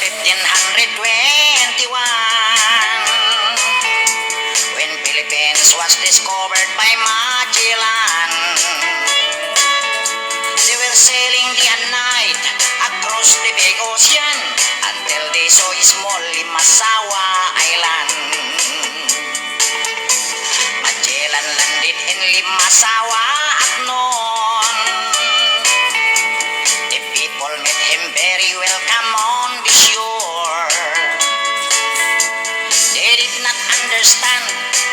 1521, when Philippines was discovered by Magellan. They were sailing day and night across the big ocean until they saw a small Limasawa Island. Magellan landed in Limasawa at noon. The people met him very welcome on the shore. They did not understand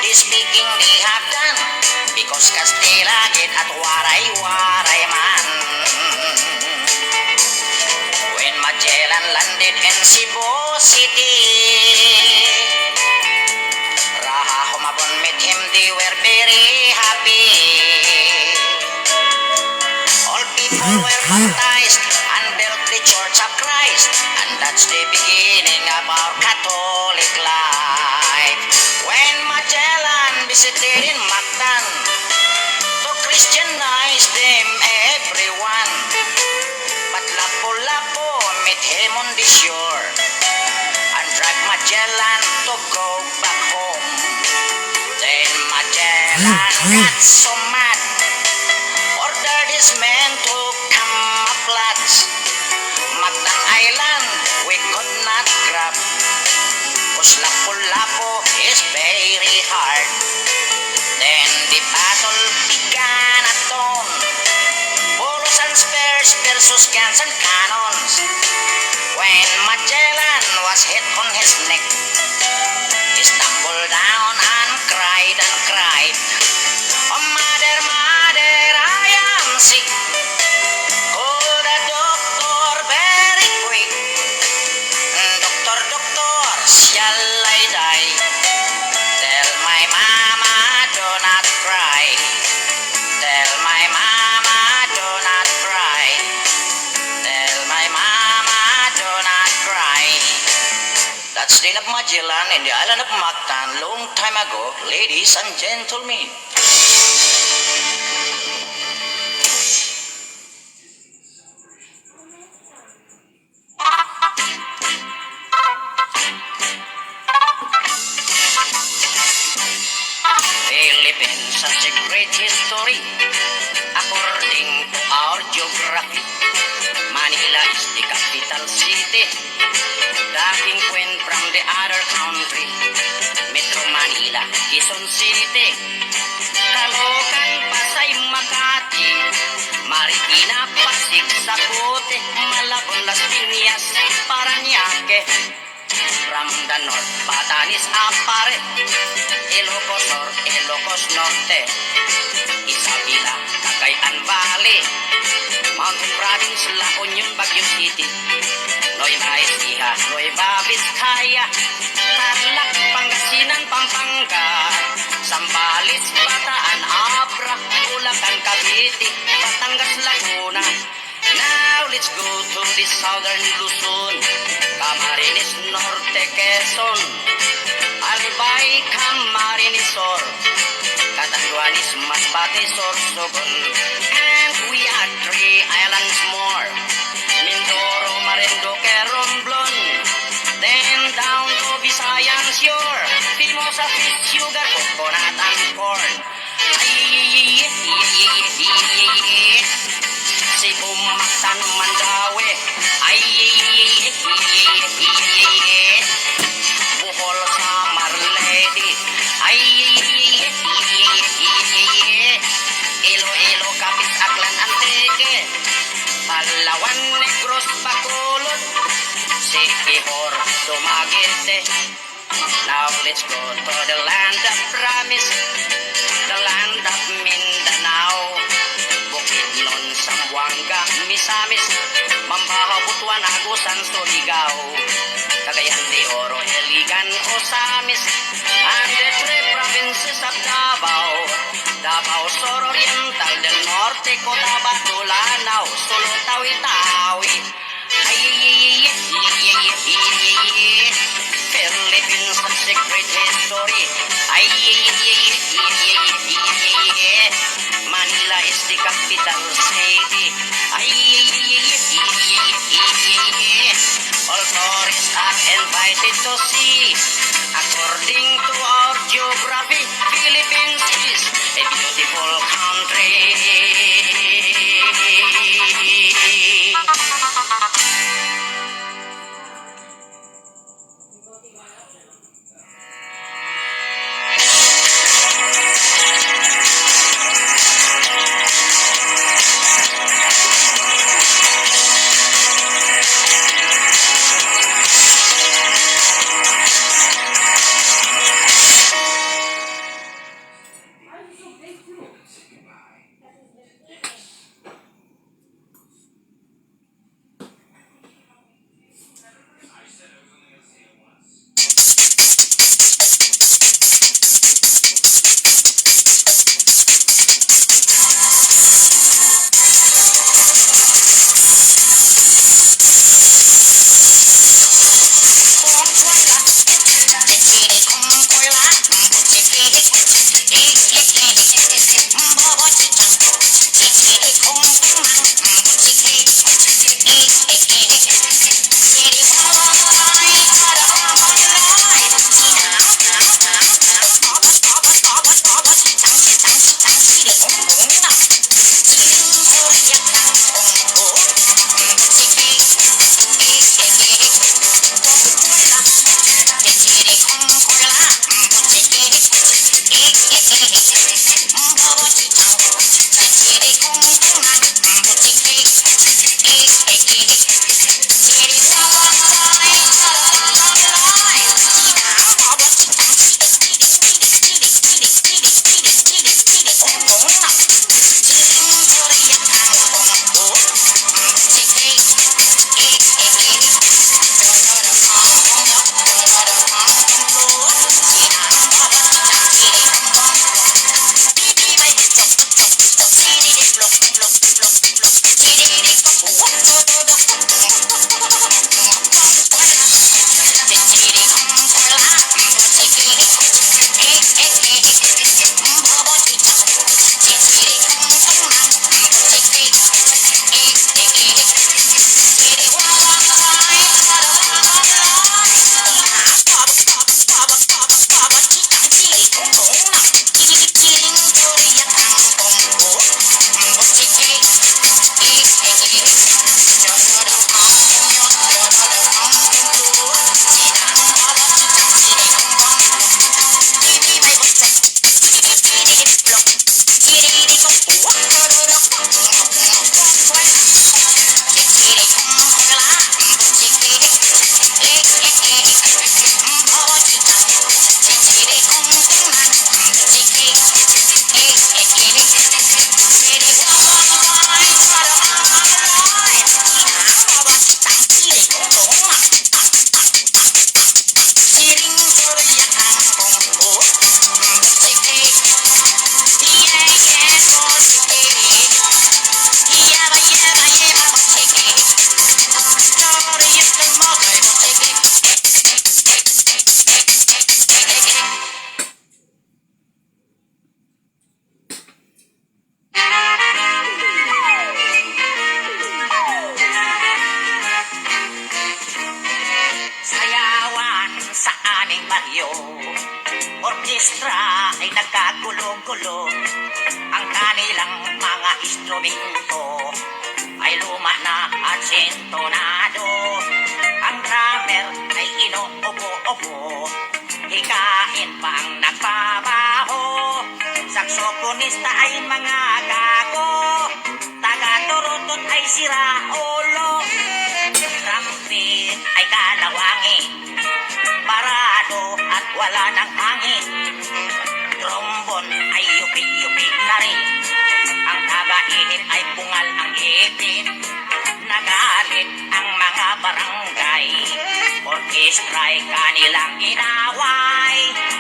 the speaking they have done, because Castilla get at waray-waray man. When Magellan landed in Cebu City, Raha Humabon met him, they were very happy. All people were baptized and built the Church of Christ, and that's the beginning of our Catholic life. When Magellan visited in Mactan to Christianize them everyone, but Lapu-Lapu met him on the shore and dragged Magellan to go back home. Then Magellan got so mad, ordered his men to come up lads. Mactan Island we could not grab, cause Lapu-Lapu is very hard. Then the battle began at dawn, bolos and spears versus guns and cannons. When Magellan was hit on his neck, he stumbled down and cried and cried, "Oh mother, mother, I am sick. Call the doctor very quick. Doctor, doctor, shall I die? Tell my mama do not cry. Tell my mama do not cry. Tell my mama do not cry." That's the end of Magellan in the island of Mactan long time ago, ladies and gentlemen. Philippines has a great history according to our geography. Manila is the capital city, dating queen from the other country. Metro Manila, Quezon City, Caloocan, Pasay, Makati, Marikina, Pasig, Sacote, Malabon, Las Piñas, Parañaque. From the north, Batanes, Apare, Ilocos Sur, Ilocos Norte, Isabela, Cagayan Valley, Mountain Province, La Union, Baguio City, Nueva Ecija, Nueva Vizcaya, Tarlac, Pangasinan, Pampanga, Zambales, Bataan, Abra, Bulacan, Cavite, Batangas, Laguna. Now let's go to the southern Luzon, Camarines Norte, Quezon, Albay, Camarines Sur, Catanduanes, Masbate, Sorsogon, and we are 3 islands more: Mindoro, Marinduque, Romblon, then down to Visayan shore, Pimosa, fish, sugar, coconut, and corn. Cebu, Mactan, Mandaue, Bohol, Samar, Leyte, Iloilo, Capiz, Aklan, Antique, Palawan, Negros, Bacolod, Siquijor, Dumaguete. Now let's go to the land of promise, the land of Mindanao, Bukidnon, Zamboanga, Misamis, Mambaha, Butuan, Agusan, Surigao, Cagayan de Oro, Iligan, Osamis, and the 3 provinces of Davao, Davao Sur Oriental, del Norte, Cotabato, Lanao, Sulu, Tawi-Tawi. Philippines has a great history. Manila is the capital city. All tourists to see. According to our geography, Philippines is a beautiful country. orkestra ay nagkagulo-gulo. Ang kanilang mga instrumento ay luma na at sintonado. Ang drummer ay inuubo-ubo, hikain pa ang nagbabaho. Saksoponista ay mga gago, taga-turutot ay sira-ulo. Trumpet ay kalawangin, parado at wala ng hangin. Trombon ay yupi-yupi na rin, ang taga-init ay bungal ang ipin. Nagalit ang mga barangay, orkestra'y kanilang inaway.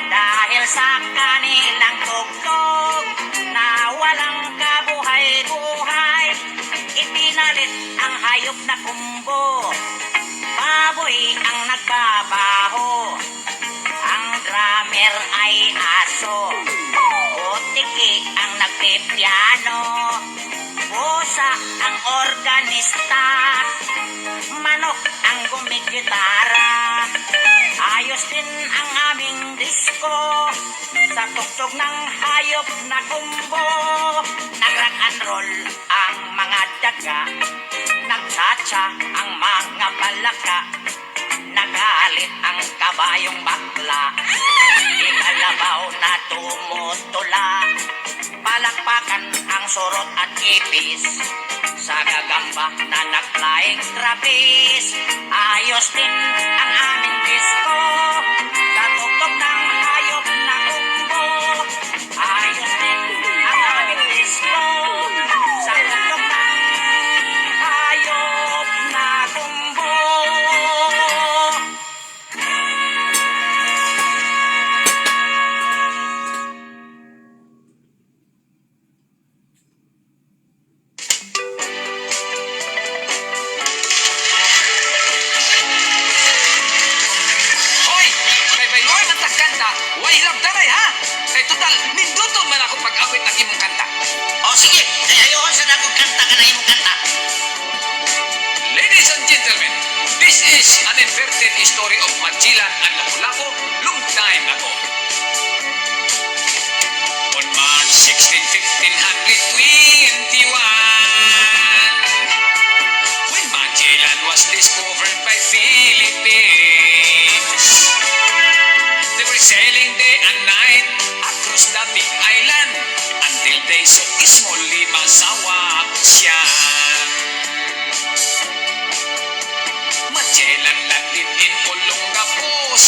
Dahil sa kanilang tugtog na walang kabuhay-buhay, ipinalit ang hayop na kumbo, baboy ang nagbabaho. Ang drummer ay aso, otiki ang nagpipiano, pusa ang organista, manok ang gumigitara. din ang aming disko sa tugtog ng hayop na kumbo. Nag-rock and roll ang mga daga, nagtatsa ang mga palaka, nagalit ang kabayong bakla, ikalabaw na tumutula, palakpakan ang surot at ipis, sa gagamba na nag-flying trapeze. Ayos din ang aming disco sa tugtog ng hayop na kumbo. Ayos din ang aming disco sa tugtog ng hayop na kumbo. Hoy! Kay Baylor na tagkanta, way labdaray ha! Kay total, ninduton man ako pag-awit ng imong kanta. O sige, ayoko sa nagong kanta ka na imong kanta. Ladies and gentlemen, this is an inverted story of Magellan and Lapu-Lapu long time ago. On March 16, 1521, when Magellan was discovered by Philippines, they were sailing day and night across the big island until they saw Ismol Lima Sawa Ocean. Magellan landed in Olongapo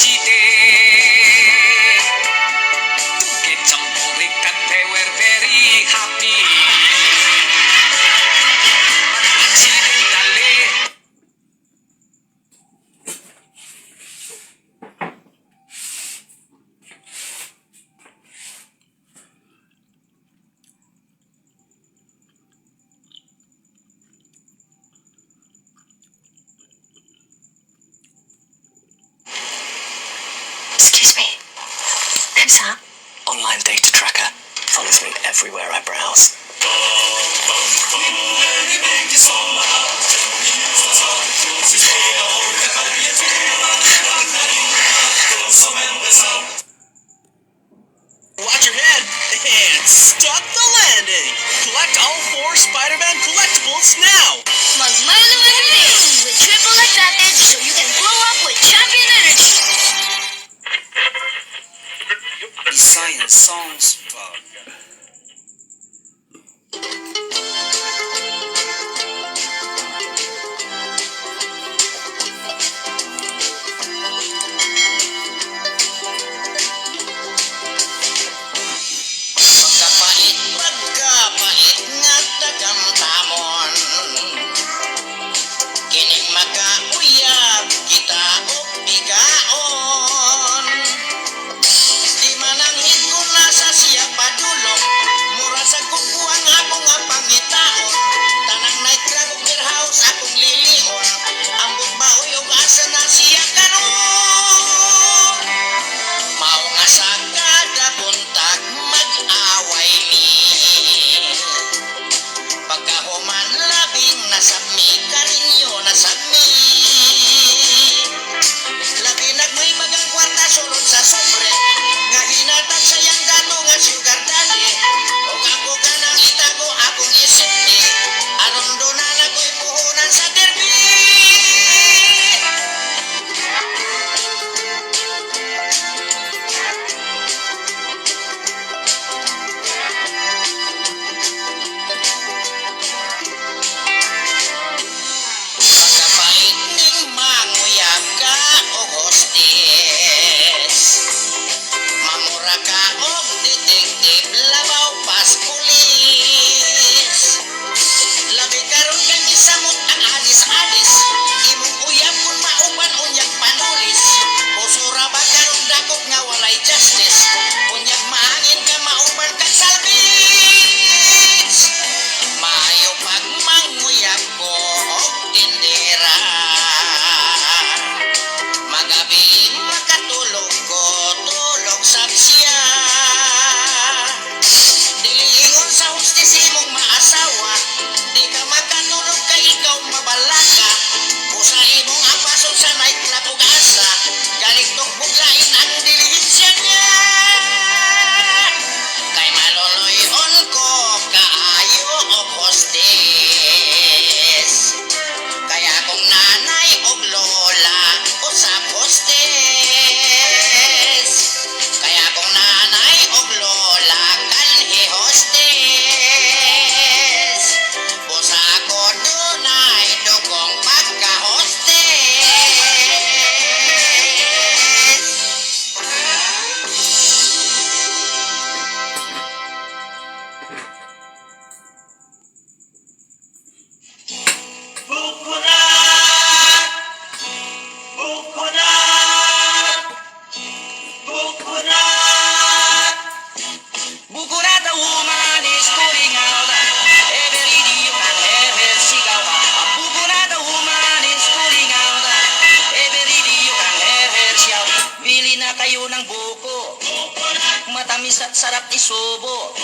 Matamis at sarap isubo.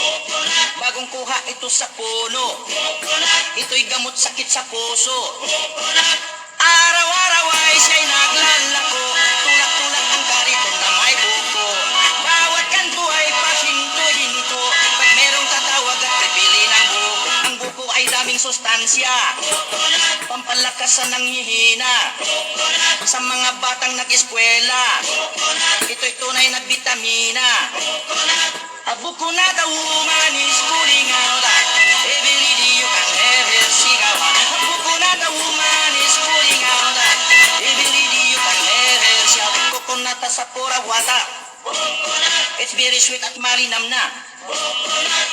Bagong kuha ito sa puno. Ito'y gamot sakit sa puso. Araw-araw ay siya'y naglalako. Tulak-tulak ang kariton na may buko. Bawat kanto ay pahinto-hinto. Pag merong tatawag at pipili ng buko. Ang buko ay daming sustansya. Pampalakasan ng hihina. Sa mga batang nag-eskwela. Ito'y tunay na bitamina. Buko na daw manis kuling out. Every day you can have it, sigawa. Buko na daw manis kuling out. Every day you can have it, sigawa. Coconut sa pura wata. It's very sweet at malinam na.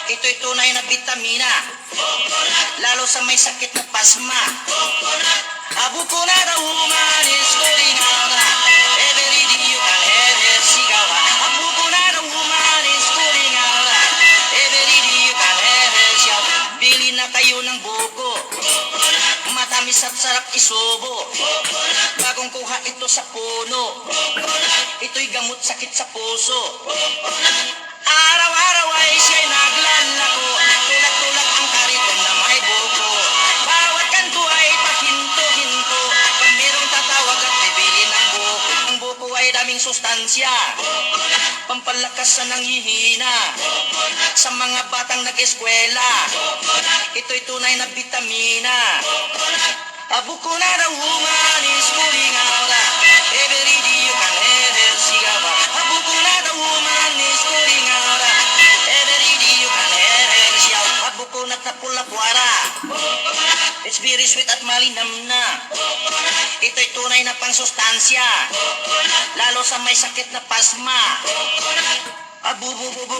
Ito'y tunay na bitamina. Lalo sa may sakit na pasma. Buko na daw manis kuling out. Every day you can have it, sigawa. Buko na daw manis kuling out. Every day you can have it, sigawa. Bili na kayo ng buko. Matamis at sarap isubo. Bagong kuha ito sa puno. Ito'y gamot sakit sa puso. Araw-araw ay siya'y naglalako. Tulak-tulak ang kariton na may buko. Bawat kanto ay pahinto-hinto. Pag merong tatawag at bibili ng buko. Ang buko ay daming sustansya. Pampalakas ng hihina. Sa mga batang nag-eskwela. Ito'y tunay na bitamina. Buko na daw manis kuling out. Every day you can have it, sigawa. Buko na daw manis kuling out. Every day you can have it, sigawa. Buko na tapula puwara. It's very sweet at malinam na. Ito'y tunay na pangsustansya. Lalo sa may sakit na pasma. Buko na.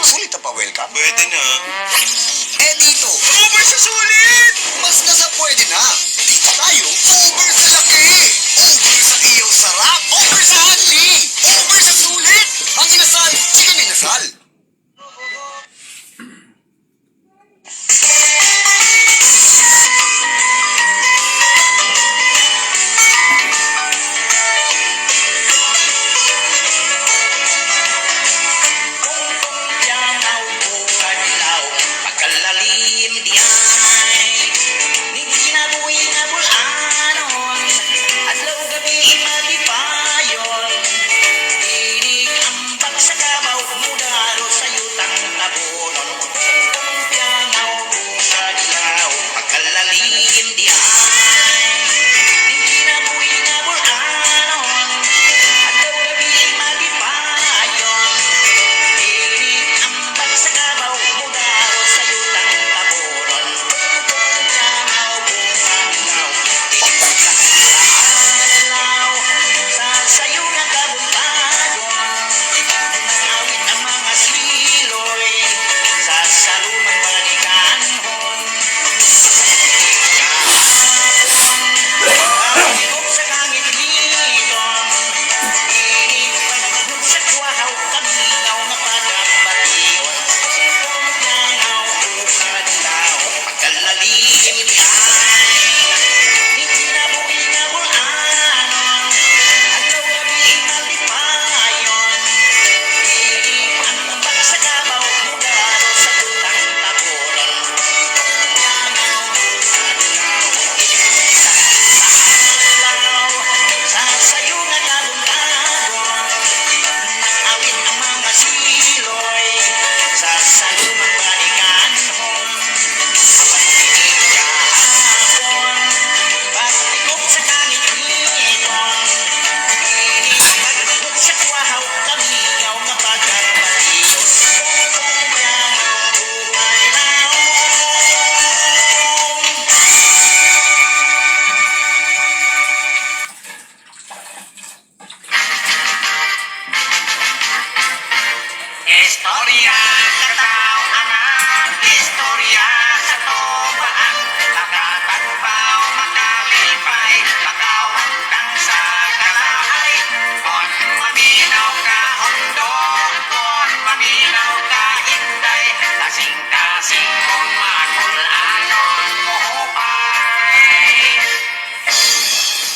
Sulit na pa welcome? Pwede na. Eh dito, Over sa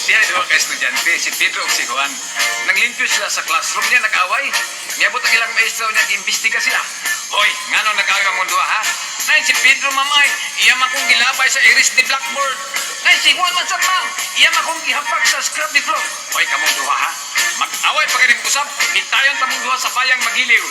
Diya duha ka estudyante, si Pedro ug si Juan. Nanglimpyo sila sa classroom niya, nag-away. Miabot ang ilang maestro niya, giimbestiga sila. Hoy, ngano nag-away ang mundo ha? Nay si Pedro mamay, iya man kong gilabay sa iris ni blackboard. Nay si Juan man sa pang, iya man kong gihapak sa scrub ni floor. Hoy, kamong duha ha? Mag-away pa kayo usap, hitayon tamong duha sa bayang magiliw.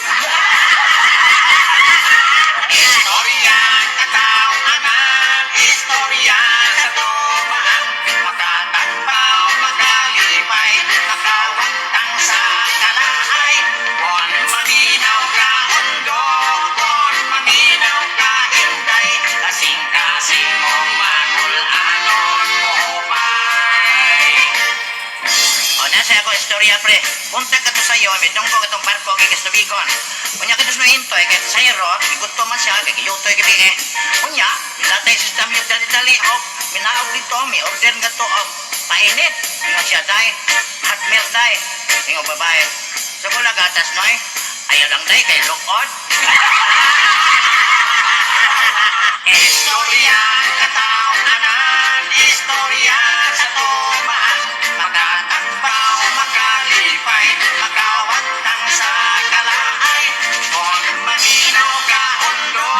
Istorya katao-anan, istorya sa tumaan. Makatagpaw, makalipay, makawagtang sa kalaay. Kon maminaw ka undo, kon maminaw ka inday, kasing-kasing mong makulanon mo pay. O nasa ako istorya pre, punta ka to sa'yo, may tungkol itong barko gigas tubigon. Kunya ka dos no hintoy kay sayro, iguto man siya kay gilutoy gabi eh. Kunya, ilatay sa dami yung dali-dali og minaog dito, may order nga to og painit. Ingon siya day, hot milk day. Ingon babae. Sa kula gatas noy, ayaw lang day kay lukod. Istorya katao-anan, istorya sa tumaan. Makatagpaw, makalipay, makawagtang sa kalaay. Kon maminaw ka undo,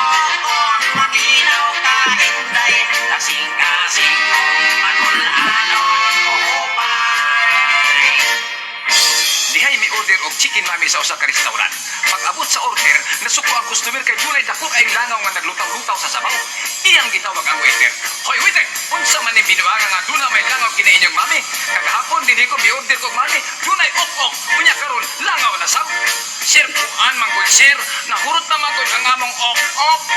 kon maminaw ka inday, kasing-kasing mong manulanon mo hupay. Dihay mi order og chicken mami sa usa ka restaurant. Pag-abot sa order, nasuko ang customer kay dunay dako ay langaw nga naglutaw-lutaw sa sabaw. Iyang gitawag ang waiter. Hoy waiter, unsa man ni binuanga nga duna may langaw kini inyong mami? Kagahapon dinhi ko mi order kog mami, dunay ok-ok, unya karon langaw na sab. Sir, kuan man gud sir, nahurot naman gud ang among ok-ok.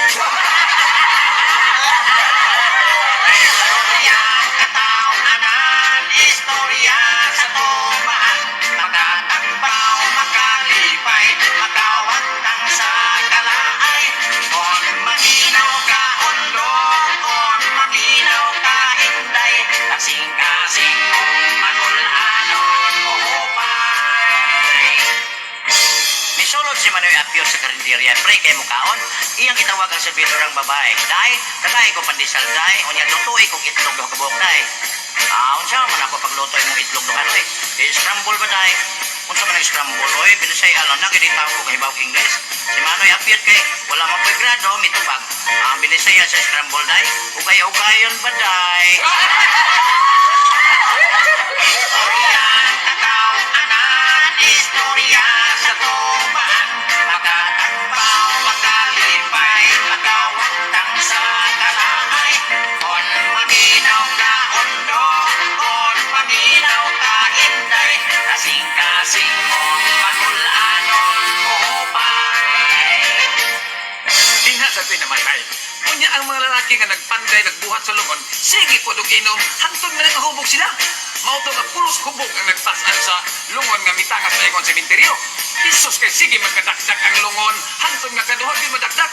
Istorya katao-anan, istorya sa tumaan. Makatagpaw, makalipay, makawagtang sa kalaay. Kon maminaw ka undo, kon maminaw ka inday, kasing-kasing mong manulanon mo hupay. Misulod si Manoy Apio sa karinderya, pre kay mukaon, iyang gitawag ang servidor ang babae. Day, tagay ko pandesal day, unya lutuay kong itlog do kabok day. Unsa man ako paglutoy mong itlog do kanoy? Scramble ba day? Unsa man ang scramble oy, binisay alon na kini tawo ko kay bawang English. Si Manoy Apio kay wala man po'y grado mitubag. Ang binisay sa scramble day, ugay-ugayon ba day? Istorya katao-anan, istorya sa tumaan. Makatagpaw, makalipay, makawagtang sa kalaay. Kon maminaw ka undo, kon maminaw ka inday, kasing-kasing mong manulanon mo hupay. Dinha sa namatay. Unya ang mga lalaki nga nagpanday, nagbuhat sa lungon, sige po dog inom, hantod na nagahubog sila. Mauto nga pulos hubog ang nagpasan sa lungon nga mitangas sa ikon sementeryo. Isus kay sige magkadakdak ang lungon, hantod nga kaduhag di madakdak.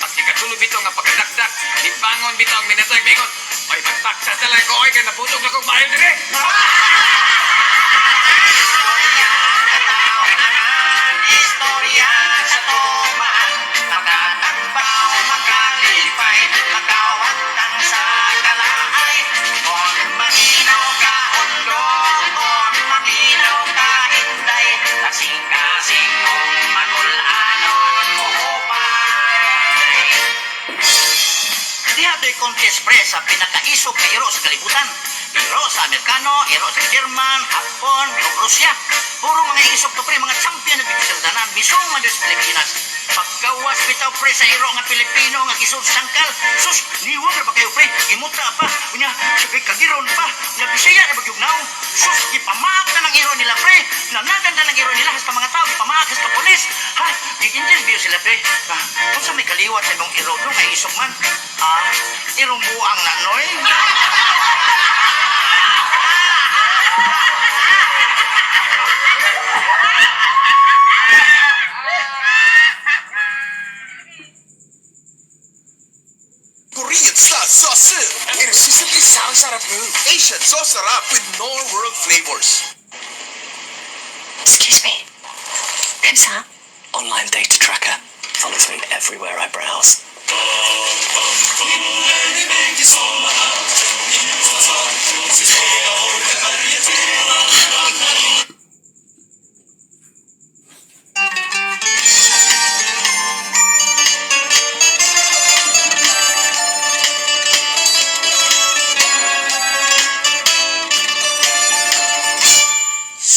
Pag ikatulo bito nga pagkadakdak, ibangon bito ang minatag mingon. Ay magtaksa talaga ko, ay kay naputog na kong bayo dire. Istorya katao-anan, istorya sa tumaan. Makatagpaw, makalipay, makawagtang sa kalaay. Kon maminaw ka undo, kon maminaw ka inday, kasing-kasing mong manulanon mo hupay. Diha to'y contest pre sa pinakaisog na iro sa kalibutan. Iro sa Amerikano, iro sa German, Hapon, ug Rusya. Puro mga isog to pre, mga champion na bigsildanan. Misong man sa Pilipinas. Paggawas bitaw pre sa iro nga Pilipino nga gisod sangkal. Sus, niwag na ba kayo pre? Imuta pa. Unya, sakay kagiron pa. Unya, bisaya na bagyugnaw. Sus, ipamaak na ng iro nila pre. Nanagan na ng iro nila hasta mga tao. Ipamaak hasta polis. Ha, di-interview sila pre. Kung sa may kaliwat sa ibang iro no, nga isog man. Irong buang na noy. Korean style sauce. Irresistibly sarap Asian sauce sarap with known world flavors. Excuse me. Who's that? Online data tracker. Follows me everywhere I browse.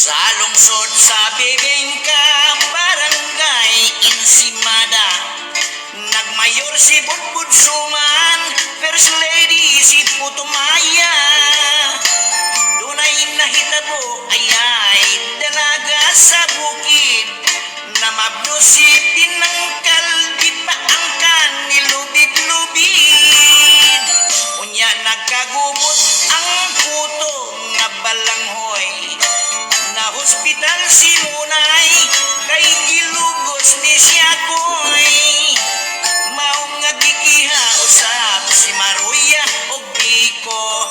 Sa lungsod sa Bibingka, Barangay Insimada, nagmayor si Budbud Suman, First Lady si Putumaya. Dunay nahitabo ayay dalaga sa bukid, na mabno si Pinangkal, di pa ang kanilubid-lubid. Unya nagkagubot ang puto nga balanghoy, na hospital si Munay, kay gilugos ni siya koy. Mao nga gikiha usab si Maruya og Biko,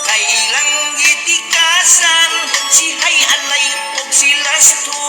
kay ilang gitikasan si Hay Alay og si Lasto.